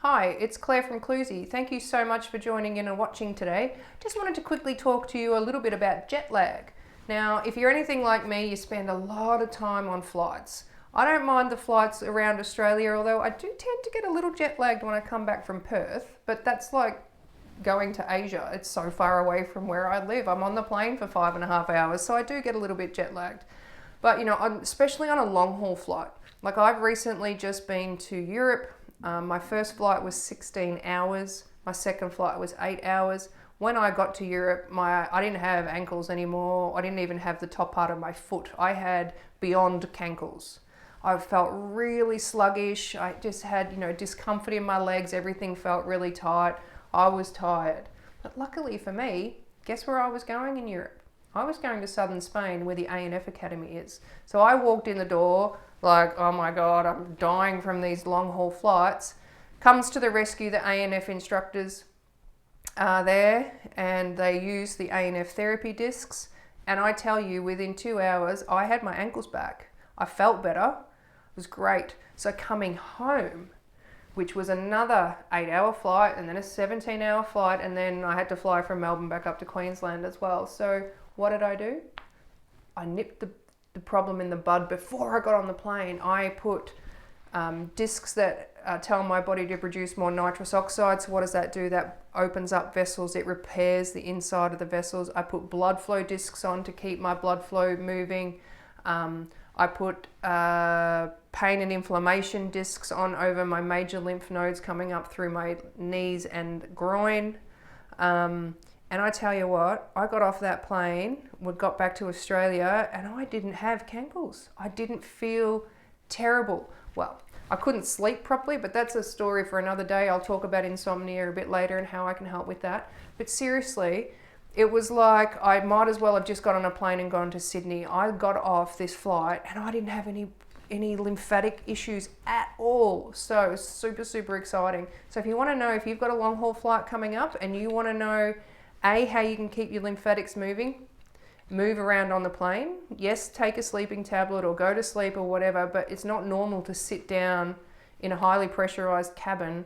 Hi, it's Claire from Cluesy. Thank you so much for joining in and watching today. Just wanted to quickly talk to you a little bit about jet lag. Now, if you're anything like me, you spend a lot of time on flights. I don't mind the flights around Australia, although I do tend to get a little jet lagged when I come back from Perth, but that's like going to Asia. It's so far away from where I live. I'm on the plane for 5.5 hours, so I do get a little bit jet lagged. But especially on a long haul flight. Like I've recently just been to Europe. My first flight was 16 hours. My second flight was 8 hours. When I got to Europe, I didn't have ankles anymore. I didn't even have the top part of my foot. I had beyond cankles. I felt really sluggish. I just had, discomfort in my legs. Everything felt really tight. I was tired. But luckily for me, guess where I was going in Europe? I was going to southern Spain where the A&F Academy is. So I walked in the door like, oh my God, I'm dying from these long haul flights. Comes to the rescue, the A&F instructors are there and they use the A&F therapy discs. And I tell you, within 2 hours, I had my ankles back. I felt better. It was great. So coming home, which was another 8-hour flight and then a 17-hour flight, and then I had to fly from Melbourne back up to Queensland as well. So what did I do? I nipped the problem in the bud before I got on the plane. I put discs that tell my body to produce more nitrous oxide. So what does that do? That opens up vessels. It repairs the inside of the vessels. I put blood flow discs on to keep my blood flow moving. I put pain and inflammation discs on over my major lymph nodes coming up through my knees and groin. And I tell you what, I got off that plane, we got back to Australia, and I didn't have cankles. I didn't feel terrible. Well, I couldn't sleep properly, but that's a story for another day. I'll talk about insomnia a bit later and how I can help with that. But seriously, it was like I might as well have just got on a plane and gone to Sydney. I got off this flight and I didn't have any lymphatic issues at all. So it was super, super exciting. So if you want to know if you've got a long haul flight coming up and you want to know how you can keep your lymphatics moving, move around on the plane. Yes, take a sleeping tablet or go to sleep or whatever, but it's not normal to sit down in a highly pressurized cabin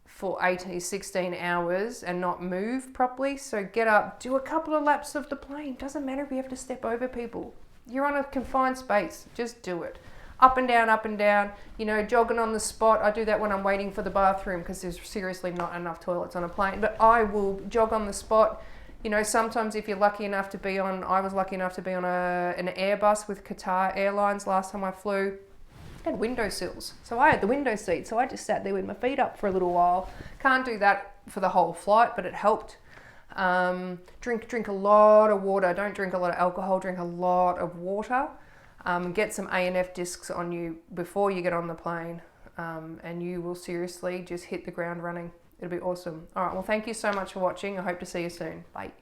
for 18, 16 hours and not move properly. So get up, do a couple of laps of the plane. Doesn't matter if you have to step over people. You're on a confined space, just do it. Up and down, jogging on the spot. I do that when I'm waiting for the bathroom because there's seriously not enough toilets on a plane, but I will jog on the spot. Sometimes if you're lucky enough to be on, I was lucky enough to be on an Airbus with Qatar Airlines last time I flew. I had window sills, so I had the window seat, so I just sat there with my feet up for a little while. Can't do that for the whole flight, but it helped. Drink a lot of water. Don't drink a lot of alcohol, drink a lot of water. Get some A&F discs on you before you get on the plane, and you will seriously just hit the ground running. It'll be awesome. All right, well, thank you so much for watching. I hope to see you soon. Bye.